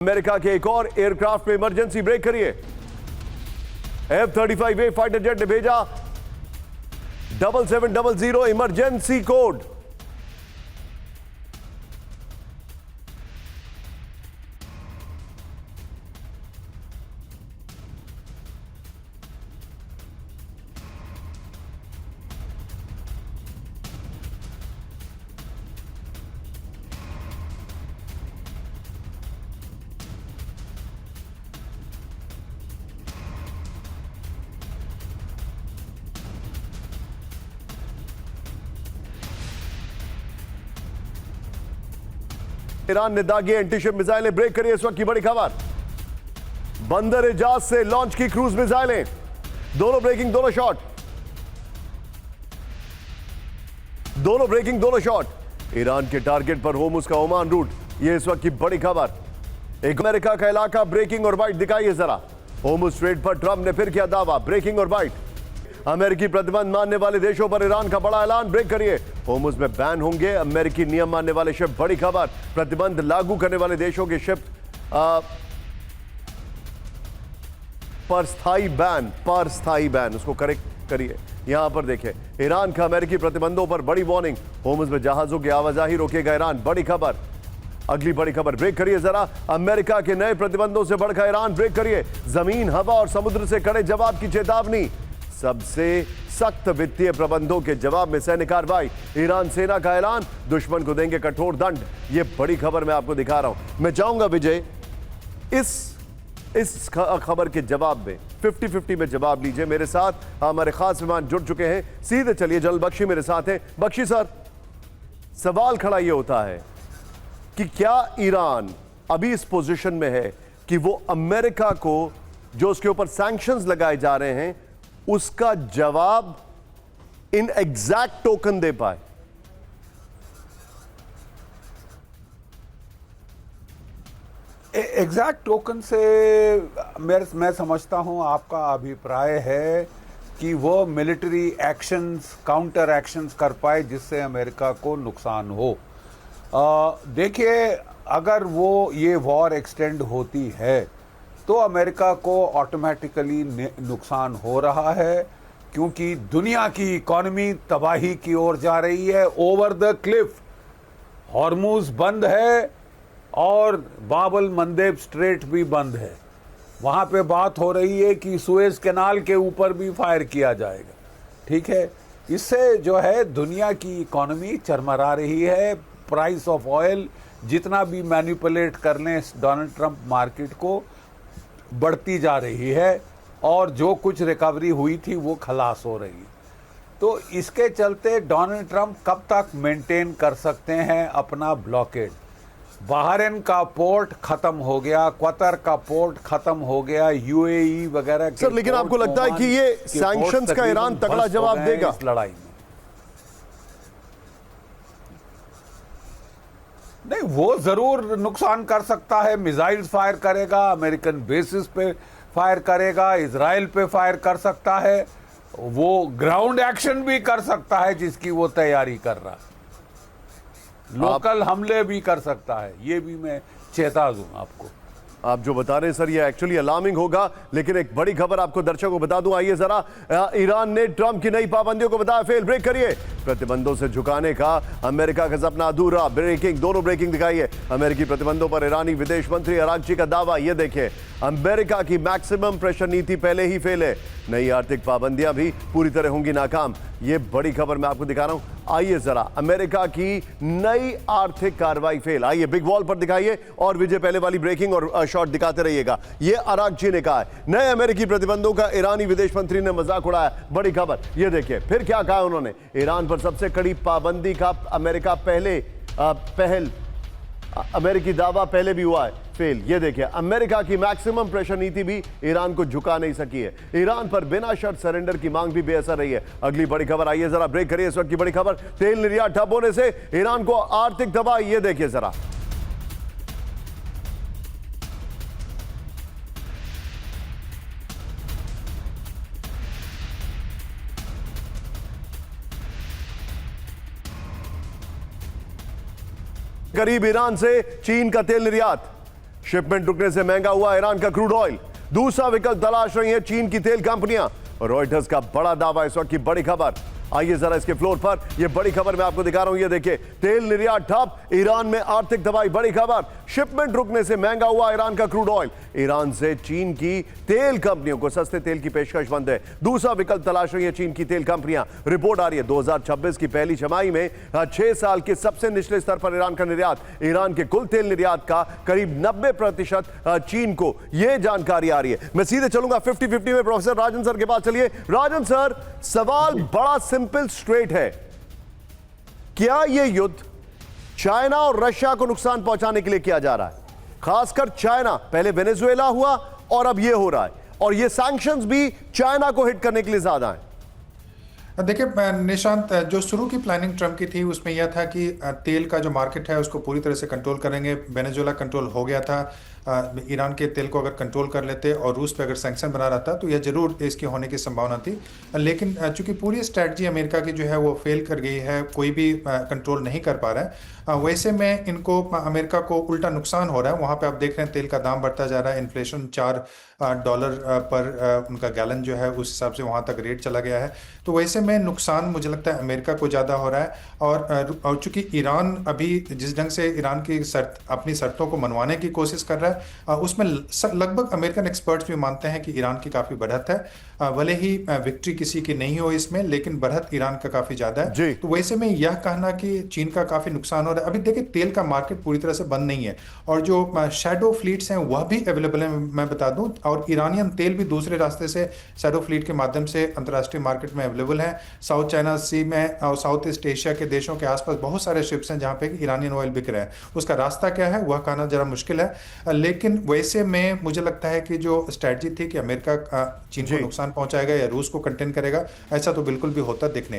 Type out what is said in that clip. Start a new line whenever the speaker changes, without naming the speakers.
America के एक और एयरक्राफ्ट में इमरजेंसी ब्रेक करिए। F-35A फाइटर जेट ने भेजा 7700 इमरजेंसी कोड। ईरान ने दागी एंटीशिप मिसाइलें ब्रेक करी। इस वक्त की बड़ी खबर, बंदर एजाज से लॉन्च की क्रूज मिसाइलें, दोनों ब्रेकिंग दोनों शॉट, दोनों ब्रेकिंग दोनों शॉट। ईरान के टारगेट पर होर्मुज का ओमान रूट, यह इस वक्त की बड़ी खबर। एक अमेरिका का इलाका ब्रेकिंग और वाइट दिखाइए जरा। होर्मुज स्ट्रेट पर ट्रंप ने फिर किया दावा, ब्रेकिंग और वाइट। अमेरिकी प्रतिबंध मानने वाले देशों पर ईरान का बड़ा ऐलान, ब्रेक करिए। होर्मुज में बैन होंगे अमेरिकी नियम मानने वाले शिप, बड़ी खबर। प्रतिबंध लागू करने वाले देशों के शिप पर स्थायी बैन, उसको करेक्ट करिए। यहां पर देखें, ईरान का अमेरिकी प्रतिबंधों पर बड़ी वार्निंग। होर्मुज में जहाजों की आवाजाही रोकेगा ईरान, बड़ी खबर। अगली बड़ी खबर, ब्रेक करिए जरा। अमेरिका के नए प्रतिबंधों से बढ़कर ईरान, ब्रेक करिए। जमीन, हवा और समुद्र से कड़े जवाब की चेतावनी। सबसे सख्त वित्तीय प्रबंधों के जवाब में सैन्य कार्रवाई। ईरान सेना का ऐलान, दुश्मन को देंगे कठोर दंड। यह बड़ी खबर मैं आपको दिखा रहा हूं। मैं चाहूंगा विजय, इस खबर के जवाब में 50-50 में जवाब लीजिए। मेरे साथ हमारे खास मेहमान जुड़ चुके हैं, सीधे चलिए। जनरल बख्शी मेरे साथ हैं। बख्शी सर, सवाल खड़ा यह होता है कि क्या ईरान अभी इस पोजीशन में है कि वो अमेरिका को जो उसके ऊपर सैंक्शंस लगाए जा रहे हैं उसका जवाब इन एग्जैक्ट टोकन दे पाए?
एग्जैक्ट टोकन से मैं समझता हूं आपका अभिप्राय है कि वो मिलिट्री एक्शंस, काउंटर एक्शंस कर पाए जिससे अमेरिका को नुकसान हो। देखिए, अगर वो ये वॉर एक्सटेंड होती है तो अमेरिका को ऑटोमेटिकली नुकसान हो रहा है, क्योंकि दुनिया की इकोनॉमी तबाही की ओर जा रही है। ओवर द क्लिफ हॉर्मुज बंद है और बाबल मंदेब स्ट्रेट भी बंद है। वहां पे बात हो रही है कि सुएज कैनाल के ऊपर भी फायर किया जाएगा। ठीक है, इससे जो है दुनिया की इकोनॉमी चरमरा रही है। प्राइस ऑफ ऑयल जितना भी मैनिपुलेट कर लें डोनाल्ड ट्रंप मार्केट को, बढ़ती जा रही है और जो कुछ रिकवरी हुई थी वो खलास हो रही है। तो इसके चलते डोनाल्ड ट्रंप कब तक मेंटेन कर सकते हैं अपना ब्लॉकेड? बहरीन का पोर्ट खत्म हो गया, कतर का पोर्ट खत्म हो गया, यूएई वगैरह।
सर, लेकिन आपको लगता है कि ये सैंक्शंस का ईरान तगड़ा जवाब देगा
इस लड़ाई में? नहीं, वो जरूर नुकसान कर सकता है। मिसाइल्स फायर करेगा, अमेरिकन बेसिस पे फायर करेगा, इजराइल पे फायर कर सकता है, वो ग्राउंड एक्शन भी कर सकता है जिसकी वो तैयारी कर रहा है, लोकल हमले भी कर सकता है। ये भी मैं चेता दूं आपको।
आप जो बता रहे हैं सर, ये एक्चुअली अलार्मिंग होगा। लेकिन एक बड़ी खबर आपको दर्शकों को बता दूं, आइए जरा। ईरान ने ट्रंप की नई पाबंदियों को बताया फेल, ब्रेक करिए। प्रतिबंधों से झुकाने का अमेरिका का सपना अधूरा, ब्रेकिंग, दोनों ब्रेकिंग दिखाइए। अमेरिकी प्रतिबंधों पर ईरानी विदेश मंत्री अरागची का दावा, यह देखिए। अमेरिका की मैक्सिमम प्रेशर नीति पहले ही फेल है, नई आर्थिक पाबंदियां भी पूरी तरह होंगी नाकाम। यह बड़ी खबर मैं आपको दिखा रहा हूं। आइए जरा, अमेरिका की नई आर्थिक कार्रवाई फेल। आइए बिग वॉल पर दिखाइए और विजय पहले वाली ब्रेकिंग और शॉट दिखाते रहिएगा। यह अरागची ने कहा है, नए अमेरिकी प्रतिबंधों का ईरानी विदेश मंत्री ने मजाक उड़ाया, बड़ी खबर। यह देखिए फिर क्या कहा उन्होंने। ईरान पर सबसे कड़ी पाबंदी का अमेरिका अमेरिकी दावा पहले भी हुआ है फेल। ये देखिए, अमेरिका की मैक्सिमम प्रेशर नीति भी ईरान को झुका नहीं सकी है। ईरान पर बिना शर्त सरेंडर की मांग भी बेअसर रही है। अगली बड़ी खबर, आइए जरा ब्रेक करिए। इस वक्त की बड़ी खबर, तेल निर्यात ठप होने से ईरान को आर्थिक तबाही। ये देखिए जरा, करीब ईरान से चीन का तेल निर्यात शिपमेंट रुकने से महंगा हुआ ईरान का क्रूड ऑयल। दूसरा विकल्प तलाश रही है चीन की तेल कंपनियां। रॉयटर्स का बड़ा दावा, इस वक्त की बड़ी खबर। आइए जरा इसके फ्लोर पर, यह बड़ी खबर मैं आपको दिखा रहा हूं। ये देखिए, तेल निर्यात ठप, ईरान में आर्थिक तबाही। बड़ी खबर, शिपमेंट रुकने से महंगा हुआ ईरान का क्रूड ऑयल। ईरान से चीन की तेल कंपनियों को सस्ते तेल की पेशकश बंद है। दूसरा विकल्प तलाश रही है चीन की तेल कंपनियां। रिपोर्ट आ रही है 2026 की पहली छमाही में 6 साल के सबसे निचले स्तर पर ईरान का निर्यात। ईरान के कुल तेल निर्यात का करीब 90% चीन को, यह जानकारी आ रही है। मैं सीधे चलूंगा 50-50 में प्रोफेसर राजन सर के पास। चलिए राजन सर, सवाल बड़ा सिंपल स्ट्रेट है। क्या यह युद्ध चाइना और रशिया को नुकसान पहुंचाने के लिए किया जा रहा है? खासकर चाइना, पहले वेनेजुएला हुआ और अब यह हो रहा है, और यह सैंक्शंस भी चाइना को हिट करने के लिए ज्यादा है।
देखिए निशांत, जो शुरू की प्लानिंग ट्रंप की थी उसमें यह था कि तेल का जो मार्केट है उसको पूरी तरह से कंट्रोल करेंगे। वेनेजुएला कंट्रोल हो गया था, ईरान के तेल को अगर कंट्रोल कर लेते और रूस पे अगर सैंक्शन बना रहता तो यह जरूर इसकी होने की संभावना थी। लेकिन चूंकि पूरी स्ट्रैटेजी अमेरिका की जो है वो फेल कर गई है, कोई भी कंट्रोल नहीं कर पा रहा है, वैसे में इनको अमेरिका को उल्टा नुकसान हो रहा है। वहाँ पे आप देख रहे हैं तेल का दाम बढ़ता जा रहा है, इन्फ्लेशन $4 पर उनका गैलन जो है उस हिसाब से वहाँ तक रेट चला गया है। तो वैसे में नुकसान मुझे लगता है अमेरिका को ज़्यादा हो रहा है। और चूंकि ईरान अभी जिस ढंग से ईरान की अपनी शर्तों को मनवाने की कोशिश कर रहा है, उसमें लगभग अमेरिकन एक्सपर्ट्स भी मानते हैं कि ईरान की काफ़ी बढ़त है। भले ही विक्ट्री किसी की नहीं हो इसमें, लेकिन बढ़त ईरान का काफ़ी ज़्यादा है। तो वैसे में यह कहना कि चीन का काफ़ी नुकसान हो रहा है। अभी देखिए, तेल का मार्केट पूरी तरह से बंद नहीं है, और जो शैडो फ्लीट्स हैं वह भी अवेलेबल है, मैं बता दूं। और ईरानियन तेल भी दूसरे रास्ते से शैडो फ्लीट के माध्यम से अंतर्राष्ट्रीय मार्केट में अवेलेबल है। साउथ चाइना सी में और साउथ ईस्ट एशिया के देशों के आसपास बहुत सारे शिप्स हैं जहां पे ईरानियन ऑयल बिक रहे हैं। उसका रास्ता क्या है वह कहना जरा मुश्किल है, लेकिन वैसे में मुझे लगता है कि जो स्ट्रेटजी थी कि अमेरिका चीन को नुकसान पहुंचाएगा या रूस को कंटेन करेगा, ऐसा तो बिल्कुल भी होता दिख नहीं